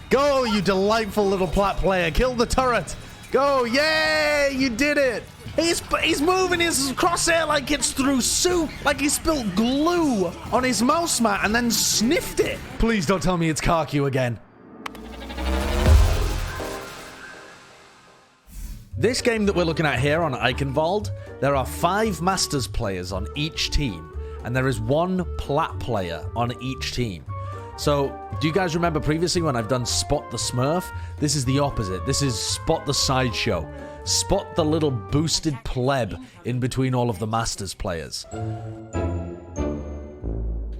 Go, you delightful little Plat player. Kill the turret. Go. Yay, you did it. He's moving his crosshair like it's through soup. Like he spilled glue on his mouse mat and then sniffed it. Please don't tell me it's Karku again. This game that we're looking at here on Eichenwald, there are 5 Masters players on each team, and there is 1 Plat player on each team. So, do you guys remember previously when I've done Spot the Smurf? This is the opposite. This is Spot the Sideshow. Spot the little boosted pleb in between all of the Masters players.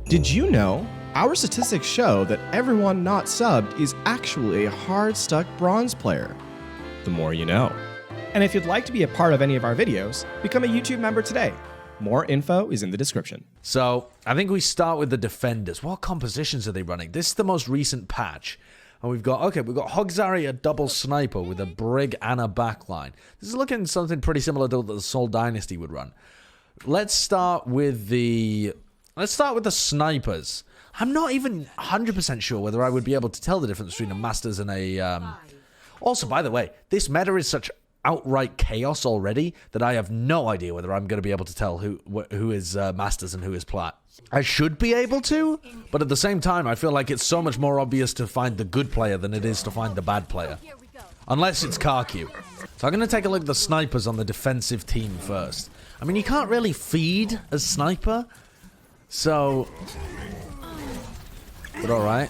Did you know? Our statistics show that everyone not subbed is actually a hard-stuck bronze player. The more you know. And if you'd like to be a part of any of our videos, become a YouTube member today. More info is in the description. So, I think we start with the defenders. What compositions are they running? This is the most recent patch. And we've got Hogzari, a double sniper with a Brig and a backline. This is looking something pretty similar to what the Seoul Dynasty would run. Let's start with the snipers. I'm not even 100% sure whether I would be able to tell the difference between a Masters and a... Also, by the way, this meta is such outright chaos already that I have no idea whether I'm going to be able to tell who is Masters and who is Plat. I should be able to, but at the same time, I feel like it's so much more obvious to find the good player than it is to find the bad player. Unless it's Karku. So I'm going to take a look at the snipers on the defensive team first. I mean, you can't really feed a sniper, so... But alright.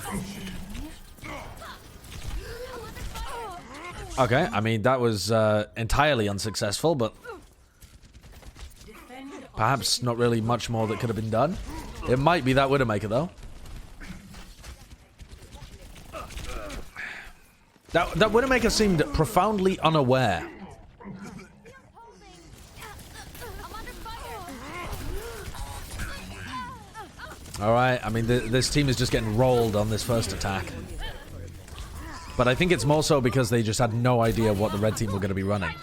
Okay, I mean, that was entirely unsuccessful, but perhaps not really much more that could have been done. It might be that Widowmaker, though. That Widowmaker seemed profoundly unaware. Alright, I mean, this team is just getting rolled on this first attack. But I think it's more so because they just had no idea what the red team were going to be running.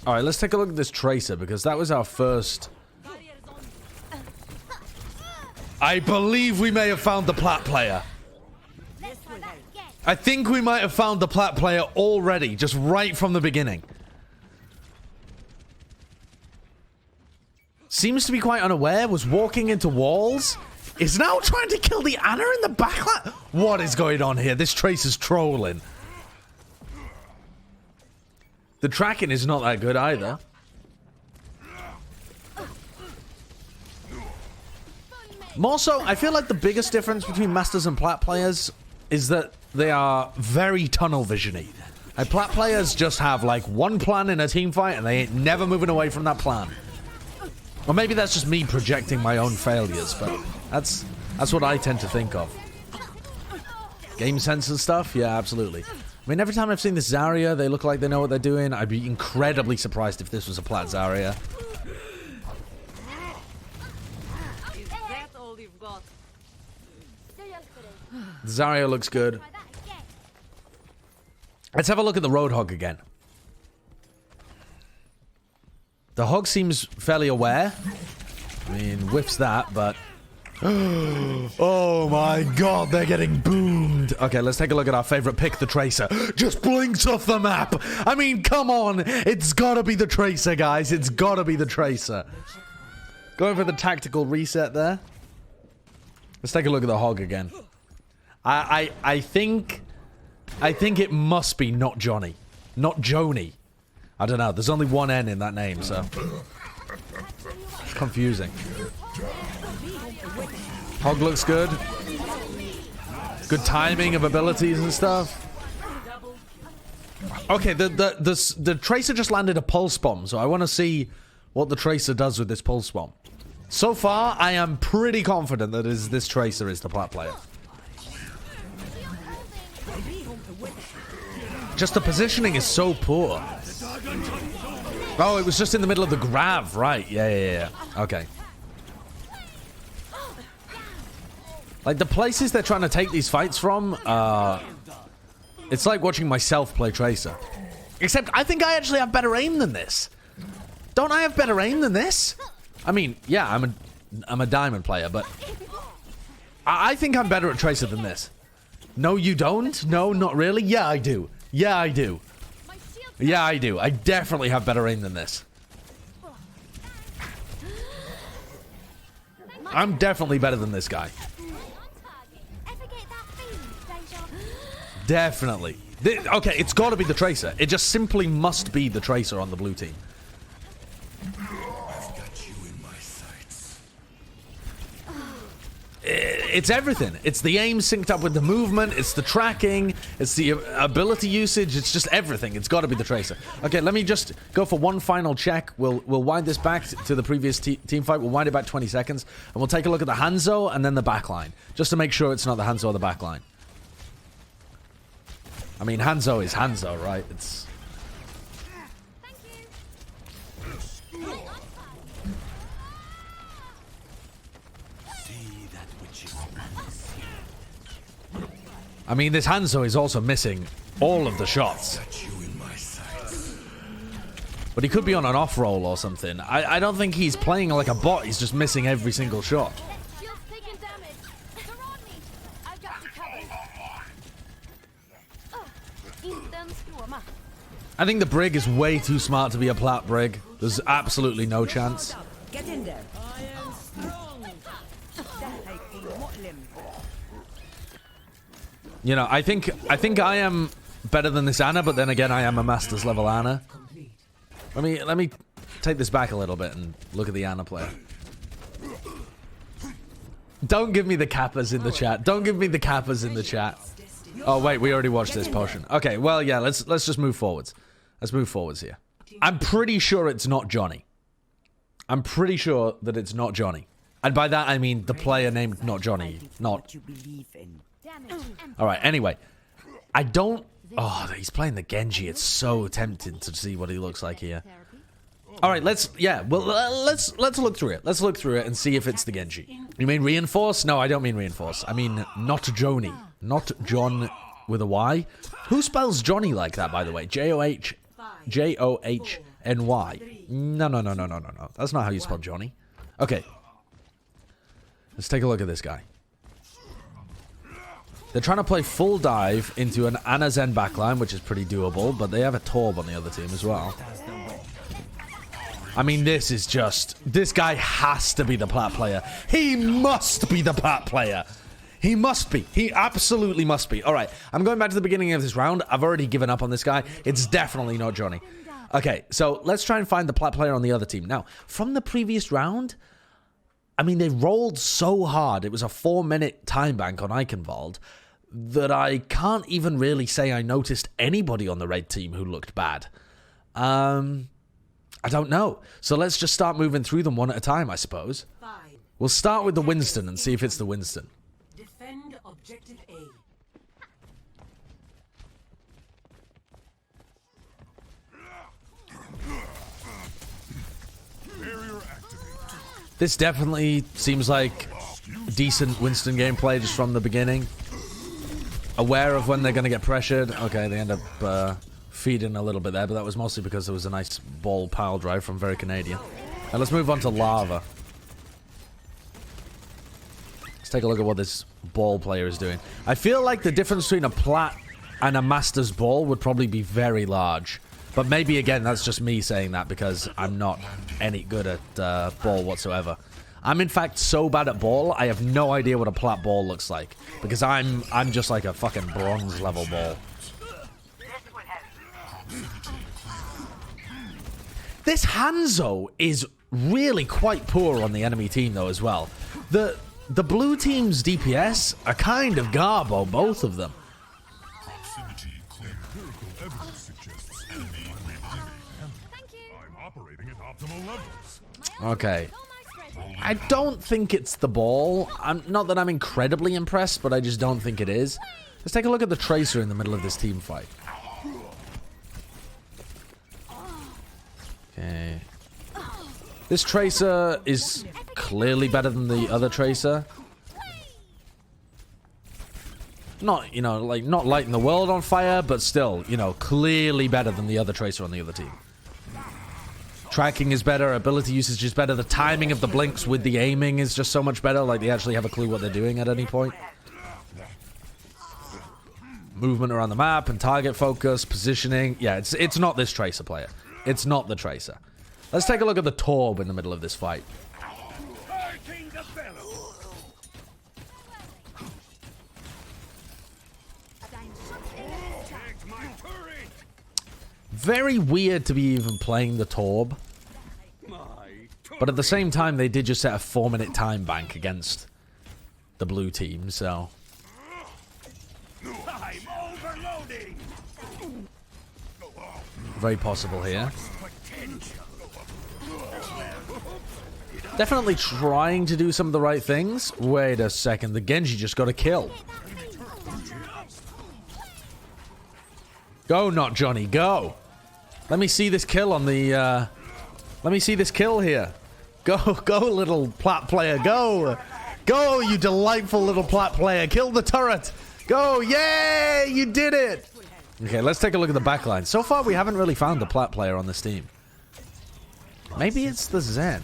Alright, let's take a look at this Tracer, because that was our first... I believe we may have found the Plat player. I think we might have found the Plat player already, just right from the beginning. Seems to be quite unaware, was walking into walls... Is now trying to kill the Ana in the backline? What is going on here? This Tracer's trolling. The tracking is not that good either. More so, I feel like the biggest difference between Masters and Plat players is that they are very tunnel vision-y. Like, Plat players just have like one plan in a team fight and they ain't never moving away from that plan. Or maybe that's just me projecting my own failures, but that's what I tend to think of. Game sense and stuff? Yeah, absolutely. I mean, every time I've seen this Zarya, they look like they know what they're doing. I'd be incredibly surprised if this was a Plat Zarya. Is that all you've got? Zarya looks good. Let's have a look at the Roadhog again. The Hog seems fairly aware. I mean, whiffs that, but... Oh my god, they're getting boomed. Okay, let's take a look at our favorite pick, the Tracer. Just blinks off the map. I mean, come on. It's gotta be the Tracer, guys. It's gotta be the Tracer. Going for the tactical reset there. Let's take a look at the Hog again. I think it must be not Johnny. Not Joni. I don't know. There's only one N in that name, so... It's confusing. Hog looks good. Good timing of abilities and stuff. Okay, the Tracer just landed a pulse bomb, so I want to see what the Tracer does with this pulse bomb. So far, I am pretty confident that this Tracer is the Plat player. Just the positioning is so poor. Oh, it was just in the middle of the grav, right? Yeah. Okay. Like, the places they're trying to take these fights from, it's like watching myself play Tracer. Except, I think I actually have better aim than this. Don't I have better aim than this? I mean, yeah, I'm a diamond player, but... I think I'm better at Tracer than this. No, you don't? No, not really? Yeah, I do. Yeah, I do. Yeah, I do. I definitely have better aim than this. I'm definitely better than this guy. Definitely. Okay, it's got to be the Tracer. It just simply must be the Tracer on the blue team. I've got you in my sights. It's everything. It's the aim synced up with the movement. It's the tracking. It's the ability usage. It's just everything. It's got to be the Tracer. Okay, let me just go for one final check. We'll wind this back to the previous team fight. We'll wind it back 20 seconds. And we'll take a look at the Hanzo and then the backline. Just to make sure it's not the Hanzo or the backline. I mean, Hanzo is Hanzo, right? It's... I mean, this Hanzo is also missing all of the shots. But he could be on an off roll or something. I don't think he's playing like a bot. He's just missing every single shot. I think the Brig is way too smart to be a Plat Brig. There's absolutely no chance. Get in there. You know, I think I am better than this Ana, but then again, I am a Masters level Ana. Let me take this back a little bit and look at the Ana player. Don't give me the kappas in the chat. Don't give me the kappas in the chat. Oh wait, we already watched this potion. Okay, well yeah, let's just move forwards. Let's move forwards here. I'm pretty sure it's not Johnny. I'm pretty sure that it's not Johnny. And by that I mean the player named not Johnny, not... Alright, anyway. I don't... Oh, he's playing the Genji. It's so tempting to see what he looks like here. Alright, let's look through it. Let's look through it and see if it's the Genji. You mean Reinforce? No, I don't mean Reinforce. I mean not Joni. Not John with a Y. Who spells Johnny like that, by the way? J-O-H... J-O-H-N-Y. No. That's not how you spell Johnny. Okay. Let's take a look at this guy. They're trying to play full dive into an Ana Zen backline, which is pretty doable, but they have a Torb on the other team as well. I mean, this is just... This guy has to be the Plat player. He must be the Plat player. He must be. He absolutely must be. All right, I'm going back to the beginning of this round. I've already given up on this guy. It's definitely not Johnny. Okay, so let's try and find the Plat player on the other team. Now, from the previous round, I mean, they rolled so hard. It was a 4-minute time bank on Eichenwald that I can't even really say I noticed anybody on the red team who looked bad. I don't know. So let's just start moving through them one at a time, I suppose. We'll start with the Winston and see if it's the Winston. Defend objective A. This definitely seems like decent Winston gameplay just from the beginning. Aware of when they're going to get pressured. Okay, they end up feeding a little bit there, but that was mostly because there was a nice ball pile drive from Very Canadian. Now let's move on to Lava. Let's take a look at what this ball player is doing. I feel like the difference between a Plat and a Master's ball would probably be very large. But maybe, again, that's just me saying that because I'm not any good at ball whatsoever. I'm, in fact, so bad at ball, I have no idea what a Plat ball looks like. Because I'm just like a fucking bronze level ball. This Hanzo is really quite poor on the enemy team, though, as well. The blue team's DPS are kind of garbo, both of them. Okay. I don't think it's the ball. Not that I'm incredibly impressed, but I just don't think it is. Let's take a look at the Tracer in the middle of this team fight. Okay. This Tracer is clearly better than the other Tracer. Not, you know, like, not lighting the world on fire, but still, you know, clearly better than the other Tracer on the other team. Tracking is better, ability usage is better, the timing of the blinks with the aiming is just so much better, like they actually have a clue what they're doing at any point. movement around the map and target focus, positioning. Yeah, it's not this Tracer player. It's not the Tracer. Let's take a look at the Torb in the middle of this fight. Very weird to be even playing the Torb. But at the same time, they did just set a 4-minute time bank against the blue team, so... Very possible here. Definitely trying to do some of the right things. Wait a second, the Genji just got a kill. Go, not Johnny, go! Let me see this kill on the, let me see this kill here. Go, little Plat player, go! Go, you delightful little Plat player. Kill the turret. Go, yay! You did it! Okay, let's take a look at the backline. So far, we haven't really found the Plat player on this team. Maybe it's the Zen.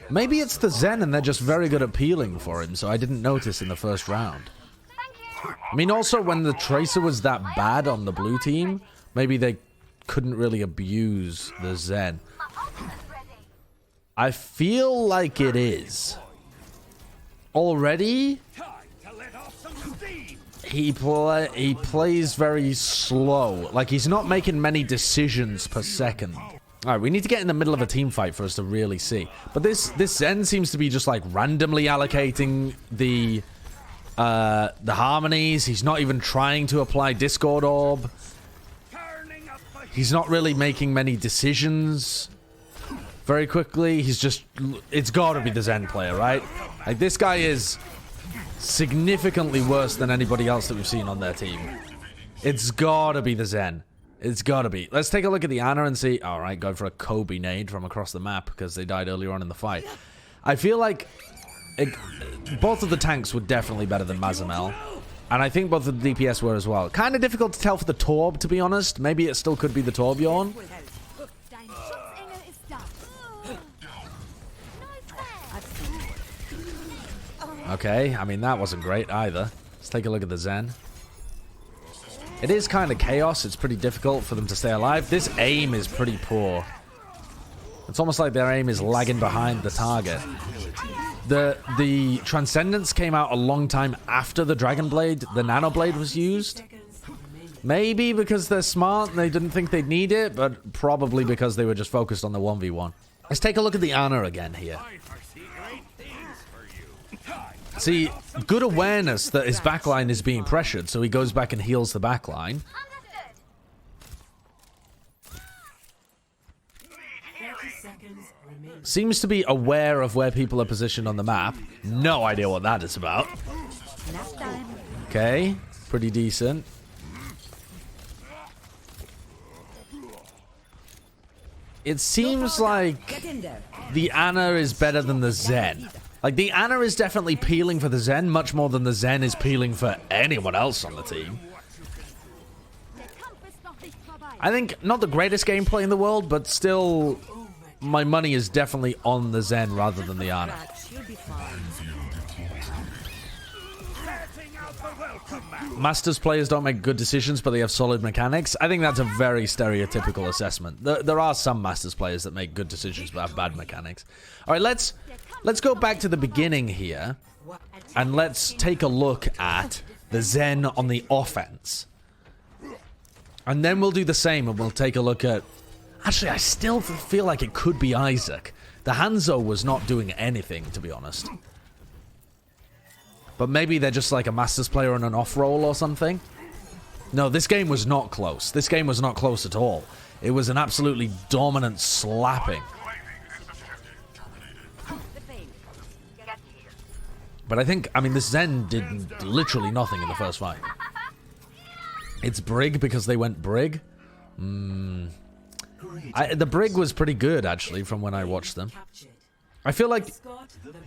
Maybe it's the Zen and they're just very good at peeling for him, so I didn't notice in the first round. I mean, also, when the Tracer was that bad on the blue team, maybe they couldn't really abuse the Zen. I feel like it is. Already, he plays very slow. Like, he's not making many decisions per second. Alright, we need to get in the middle of a team fight for us to really see. But this Zen seems to be just, like, randomly allocating the harmonies. He's not even trying to apply Discord Orb. He's not really making many decisions very quickly. He's just... It's got to be the Zen player, right? Like, this guy is significantly worse than anybody else that we've seen on their team. It's got to be the Zen. It's got to be. Let's take a look at the Ana and see... Alright, go for a Kobe nade from across the map because they died earlier on in the fight. I feel like... both of the tanks were definitely better than Mazamel. And I think both of the DPS were as well. Kind of difficult to tell for the Torb, to be honest. Maybe it still could be the Torbjorn. Okay, I mean, that wasn't great either. Let's take a look at the Zen. It is kind of chaos. It's pretty difficult for them to stay alive. This aim is pretty poor. It's almost like their aim is lagging behind the target. The Transcendence came out a long time after the Dragon Blade, the Nano Blade was used. Maybe because they're smart and they didn't think they'd need it, but probably because they were just focused on the 1v1. Let's take a look at the Ana again here. See, good awareness that his backline is being pressured, so he goes back and heals the backline. Seems to be aware of where people are positioned on the map. No idea what that is about. Okay, pretty decent. It seems like the Ana is better than the Zen. Like, the Ana is definitely peeling for the Zen much more than the Zen is peeling for anyone else on the team. I think not the greatest gameplay in the world, but still... My money is definitely on the Zen rather than the Ana. Masters players don't make good decisions, but they have solid mechanics. I think that's a very stereotypical assessment. There are some Masters players that make good decisions but have bad mechanics. All right, let's go back to the beginning here, and let's take a look at the Zen on the offense. And then we'll do the same, and we'll take a look at... Actually, I still feel like it could be Isaac. The Hanzo was not doing anything, to be honest. But maybe they're just like a Masters player on an off-roll or something. No, this game was not close. This game was not close at all. It was an absolutely dominant slapping. But I think, I mean, this Zen did literally nothing in the first fight. It's Brig because they went Brig. The Brig was pretty good, actually, from when I watched them. I feel like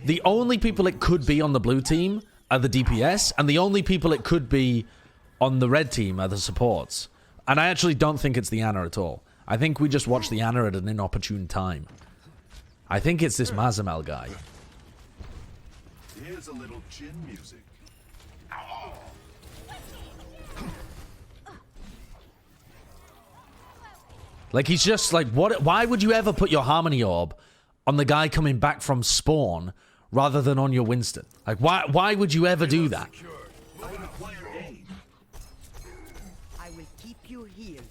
the only people it could be on the blue team are the DPS, and the only people it could be on the red team are the supports. And I actually don't think it's the Ana at all. I think we just watched the Ana at an inopportune time. I think it's this Mazamel guy. Here's a little chin music. Like, he's just like, what? Why would you ever put your Harmony Orb on the guy coming back from spawn rather than on your Winston? Like, why would you ever do that? I will keep you healed.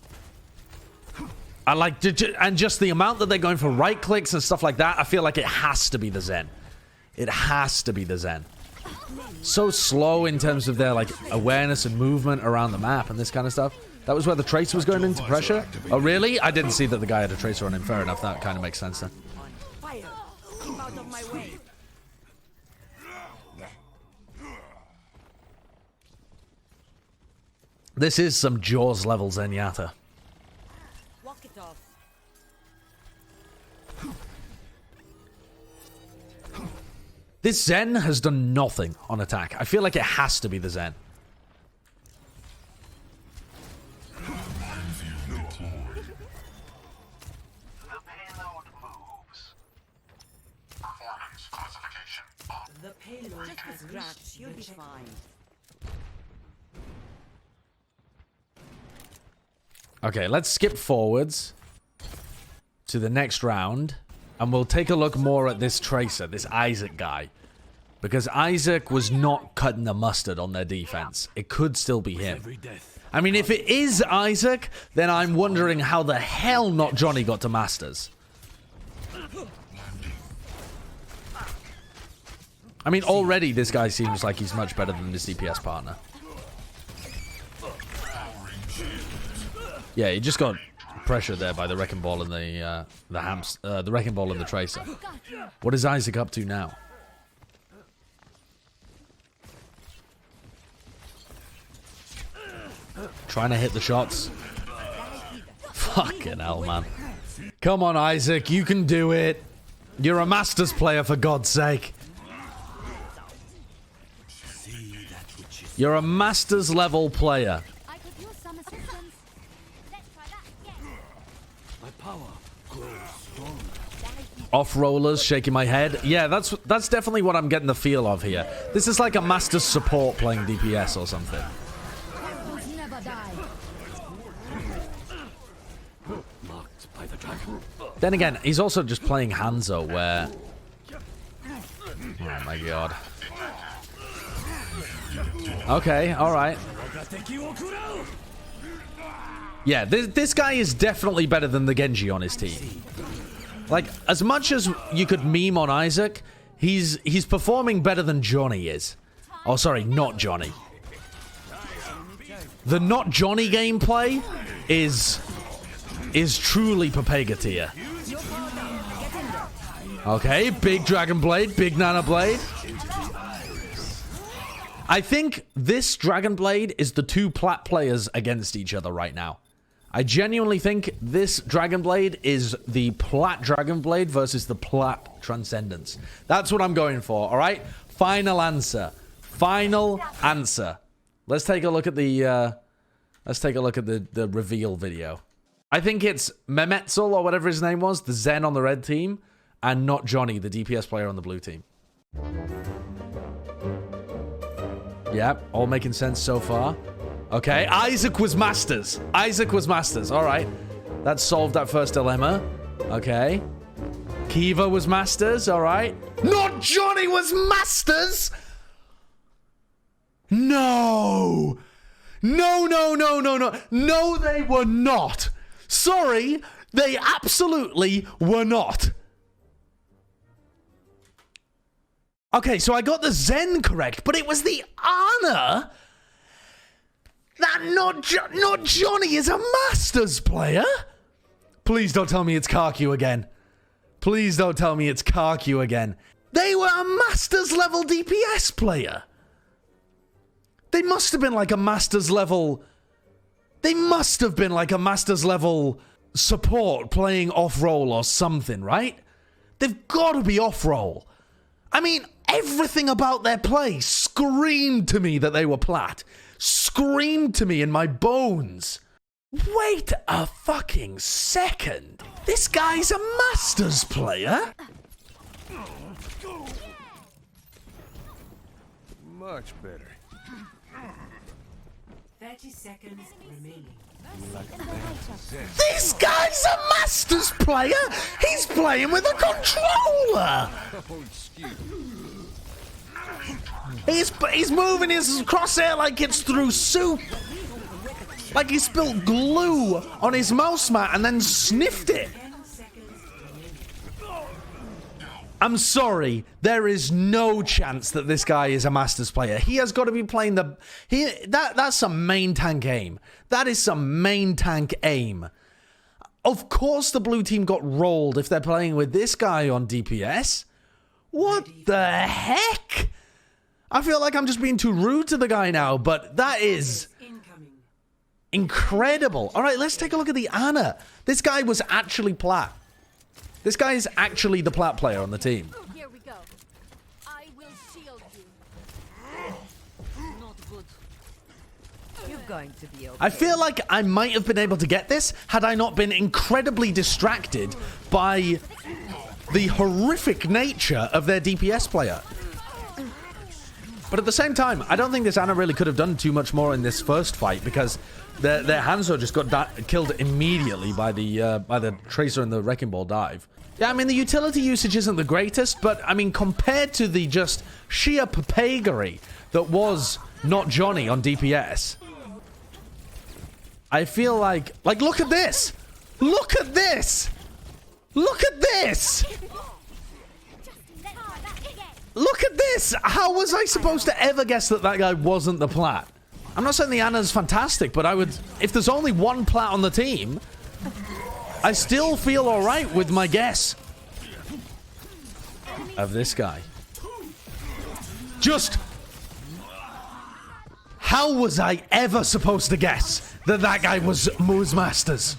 I like, and just the amount that they're going for right clicks and stuff like that, I feel like it has to be the Zen. It has to be the Zen. So slow in terms of their, like, awareness and movement around the map and this kind of stuff. That was where the Tracer was going into pressure? Oh, really? I didn't see that the guy had a Tracer on him. Fair enough. That kind of makes sense then. Fire! Keep out of my way. This is some Jaws level Zenyatta. Walk it off. This Zen has done nothing on attack. I feel like it has to be the Zen. The payload has reached. You'll be fine. Okay, let's skip forwards to the next round. And we'll take a look more at this Tracer, this Isaac guy. Because Isaac was not cutting the mustard on their defense. It could still be him. I mean, if it is Isaac, then I'm wondering how the hell not Johnny got to Masters. I mean, already this guy seems like he's much better than his DPS partner. Yeah, he just got pressured there by the Wrecking Ball and the Wrecking Ball and the Tracer. What is Isaac up to now? Trying to hit the shots. Fucking hell, man. Come on, Isaac, you can do it. You're a Masters player, for God's sake. You're a Masters level player. I could use some assistance. Let's try that again. My power grows stronger. Off rollers, shaking my head. Yeah, that's definitely what I'm getting the feel of here. This is like a Masters support playing DPS or something. Never die. Marked by the dragon. Then again, he's also just playing Hanzo where... Oh my god. Okay, alright. Yeah, this guy is definitely better than the Genji on his team. Like, as much as you could meme on Isaac, he's performing better than Johnny is. Oh, sorry, not Johnny. The not Johnny gameplay is truly Papega tier. Okay, big Dragon Blade, big Nana Blade. I think this Dragon Blade is the two Plat players against each other right now. I genuinely think this Dragon Blade is the Plat Dragon Blade versus the Plat Transcendence. That's what I'm going for, alright? Final answer. Final answer. Let's take a look at the the reveal video. I think it's Mehmetzel or whatever his name was, the Zen on the red team, and not Johnny, the DPS player on the blue team. Yep, all making sense so far. Okay, Isaac was Masters. Isaac was Masters. All right. That solved that first dilemma. Okay. Kiva was Masters. All right. Not Johnny was Masters! No! No, no, no, no, no. No, they were not. Sorry, they absolutely were not. Okay, so I got the Zen correct, but it was the Ana that not Johnny is a Masters player. Please don't tell me it's Karku again. Please don't tell me it's Karku again. They were a Masters level DPS player. They must have been like a Masters level... They must have been like a Masters level support playing off-roll or something, right? They've got to be off-roll. I mean, everything about their play screamed to me that they were Plat. Screamed to me in my bones. Wait a fucking second. This guy's a Masters player? Much better. 30 seconds remaining. This guy's a Masters player! He's playing with a controller! Oh, excuse. He's moving his crosshair like it's through soup! Like he spilled glue on his mouse mat and then sniffed it! 10 seconds remaining. I'm sorry, there is no chance that this guy is a Masters player. He has got to be playing the... That's some main tank aim. That is some main tank aim. Of course the blue team got rolled if they're playing with this guy on DPS. What the heck? I feel like I'm just being too rude to the guy now, but that is... Incoming. incredible. All right, let's take a look at the Ana. This guy was actually Plat. This guy is actually the Plat player on the team. Here we go. I will shield you. Not good. You're going to be okay. I feel like I might have been able to get this had I not been incredibly distracted by the horrific nature of their DPS player. But at the same time, I don't think this Ana really could have done too much more in this first fight because their Hanzo just got killed immediately by the Tracer and the Wrecking Ball dive. Yeah, I mean, the utility usage isn't the greatest, but, I mean, compared to the just sheer papegery that was not Johnny on DPS, I feel like, look at this! Look at this! Look at this! Look at this! How was I supposed to ever guess that that guy wasn't the Plat? I'm not saying the Ana's fantastic, but I would... If there's only one Plat on the team, I still feel alright with my guess of this guy. Just... How was I ever supposed to guess that that guy was Moose Masters?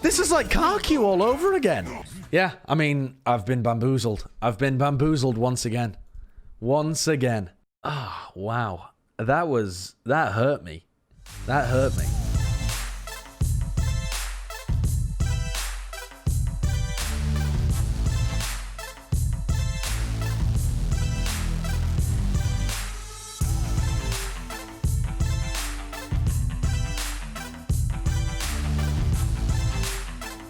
This is like Karku all over again. Yeah, I mean, I've been bamboozled. I've been bamboozled once again. Once again. Ah, wow. That hurt me. That hurt me.